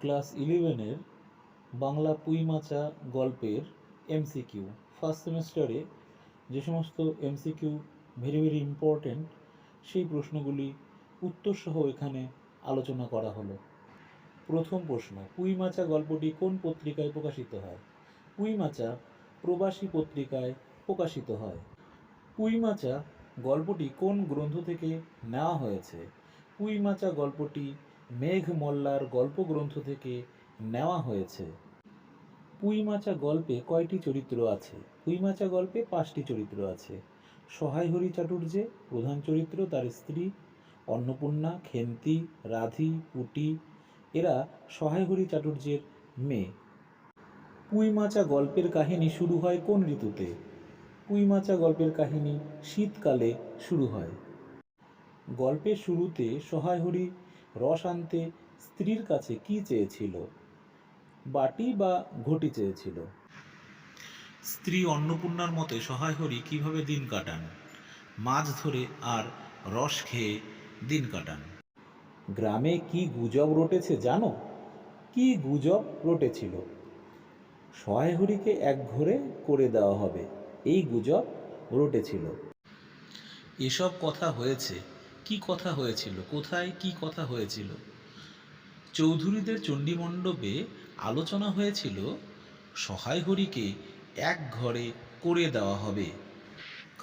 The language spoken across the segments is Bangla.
ক্লাস 11-এর বাংলা পুঁইমাচা গল্পের এমসিকিউ ফার্স্ট সেমেস্টারে যে সমস্ত এমসিকিউ ভেরি ভেরি ইম্পর্ট্যান্ট সেই প্রশ্নগুলি উত্তরসহ এখানে আলোচনা করা হলো। প্রথম প্রশ্ন, পুঁইমাচা গল্পটি কোন পত্রিকায় প্রকাশিত হয়? পুঁইমাচা প্রবাসী পত্রিকায় প্রকাশিত হয়। পুঁইমাচা গল্পটি কোন গ্রন্থ থেকে নেওয়া হয়েছে? পুঁইমাচা গল্পটি মেঘ মল্লার গল্পগ্রন্থ থেকে নেওয়া হয়েছে। পুঁইমাচা গল্পে কয়টি চরিত্র আছে? পুঁইমাচা গল্পে 5টি চরিত্র আছে। সহায় হরি চাটুর্যে প্রধান চরিত্র, তার স্ত্রী অন্নপূর্ণা, খেন্তি, রাধি, পুটি এরা সহায় হরি চাটুর্যের মেয়ে। পুঁইমাচা গল্পের কাহিনী শুরু হয় কোন ঋতুতে? পুঁইমাচা গল্পের কাহিনী শীতকালে শুরু হয়। গল্পের শুরুতে সহায় হরি রস আনতে স্ত্রীর কাছে কি চেয়েছিল? বাটি বা ঘটি চেয়েছিল। স্ত্রী অন্নপূর্ণার মতে সহায় হরি কিভাবে দিন কাটান? মাছ ধরে আর রস খেয়ে দিন কাটান। গ্রামে কি গুজব রটেছে জানো? কি গুজব রটেছিল? সহায় হরিকে একঘরে করে দেওয়া হবে, এই গুজব রটেছিল। এসব কথা হয়েছে, কি কথা হয়েছিল? কোথায় কি কথা হয়েছিল? চৌধুরীদের চণ্ডীমণ্ডপে আলোচনা হয়েছিল সহায় হরিকে এক ঘরে করে দেওয়া হবে,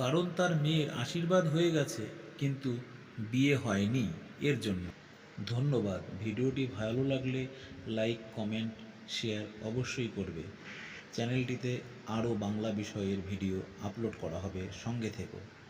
কারণ তার মেয়ের আশীর্বাদ হয়ে গেছে কিন্তু বিয়ে হয়নি, এর জন্য। ধন্যবাদ। ভিডিওটি ভালো লাগলে লাইক, কমেন্ট, শেয়ার অবশ্যই করবে। চ্যানেলটিতে আরও বাংলা বিষয়ের ভিডিও আপলোড করা হবে, সঙ্গে থেকো।